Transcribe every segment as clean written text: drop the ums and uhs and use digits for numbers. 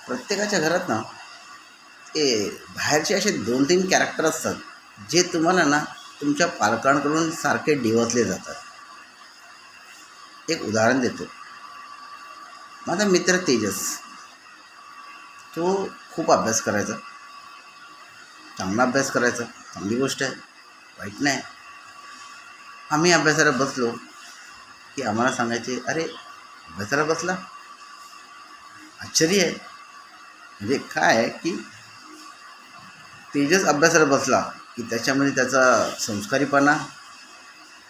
प्रत्येकाच्या घरात ना ते बाहेरचे असे 2-3 कॅरेक्टर असतात, जे तुम्हाला ना तुमच्या पालकांकडून सारखे डिवचले जातात. एक उदाहरण देतो. माझा मित्र तेजस, तो खूप अभ्यास करायचा, चांगला अभ्यास करायचा, चांगली गोष्ट आहे, वाईट नाही. आम्ही अभ्यासाला बसलो की आम्हाला सांगायचे, अरे अभ्यासाला बसला. आश्चर्य आहे. म्हणजे काय आहे की तेजस अभ्यासाला बसला की त्याच्यामध्ये त्याचा संस्कारीपणा,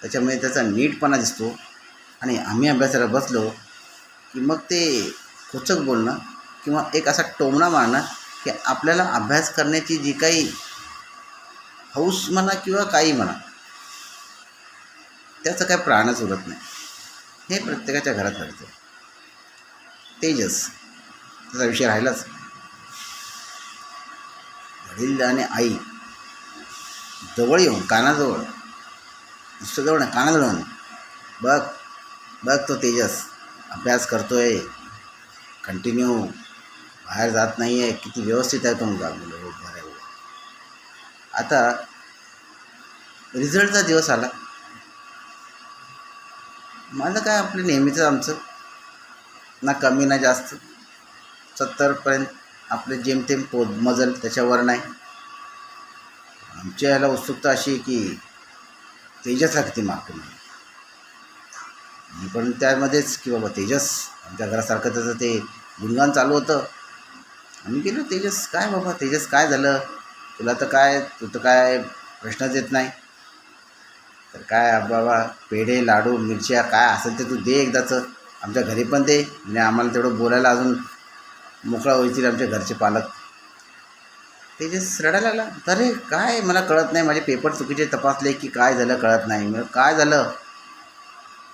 त्याच्यामध्ये त्याचा नीटपणा दिसतो. आणि आम्ही अभ्यासाला बसलो की मग ते खोचक बोलणं किंवा एक असा टोमणा मारणं की आपल्याला अभ्यास करण्याची जी काही हौस म्हणा किंवा काही म्हणा, त्याचं काही प्राणच उरत नाही. हे प्रत्येकाच्या घरात घडतं. तेजस त्याचा विषय राहिलाच. वडील आणि आई जवळ येऊन कानाजवळ, नुसतं जवळ नाही, कानाजवळ येऊन, बघ बघ तो तेजस अभ्यास करतोय, कंटिन्यू बाहेर जात नाही आहे, किती व्यवस्थित आहे तो मुलगा. हो बरं आहे. आता रिझल्टचा दिवस आला. माझं काय आपलं नेहमीचं आमचं, ना कमी ना जास्त, 70पर्यंत आपले जेमतेम मजल, त्याच्यावर नाही. आमच्या ह्याला उत्सुकता अशी आहे की तेजसला किती मार्क मिळेल. मी पण त्यामध्येच की बाबा तेजस, आमच्या घरासारखं त्याचं ते गुणगान चालू होतं. आम्ही गेलो, तेजस काय बाबा, तेजस काय झालं तुला, तर काय तू तर काय प्रश्नच येत नाही. तर काय बाबा, पेढे लाडू मिरच्या काय असेल ते तू दे एकदाचं, आमच्या घरी पण दे, म्हणजे आम्हाला तेवढं बोलायला अजून मोकळा होईल आमच्या घरचे पालक. तेजस रडायला लागला. अरे काय मला कळत नाही, माझे पेपर चुकीचे तपासले की काय झालं कळत नाही. म्हणजे काय झालं,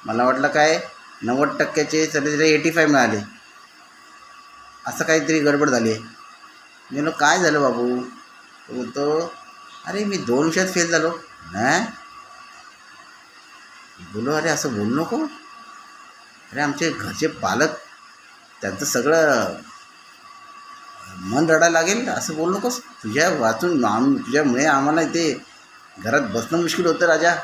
मला वाटलं काय 90%चे सगळे 85 मिळाले, असं काहीतरी गडबड झाली आहे. मी म्हणलो काय झालं बाबू. तो बोलतो, अरे मी 2 विषयात फेल झालो. नाही बोलो, अरे असं बोलू नको. अरे आमचे घरचे पालक, त्यांचं सगळं मन रडायला लागेल, असं बोलू नकोस. तुझ्या वाचून तुझ्यामुळे आम्हाला इथे घरात बसणं मुश्किल होतं राजा.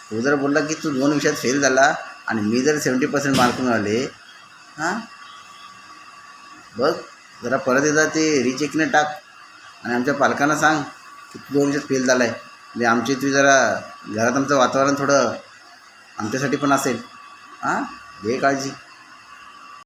तू जर बोलला की तू 2 विषयात फेल झाला आणि मी जर 70% मार्क मिळाले, हां बघ जरा परत एकदा ते रिचेकने टाक आणि आमच्या पालकांना सांग की तू 2 विषयात फेल झाला आहे. म्हणजे आमची तुझी जरा घरात आमचं वातावरण थोडं आमच्यासाठी पण असेल. हां घे काळजी.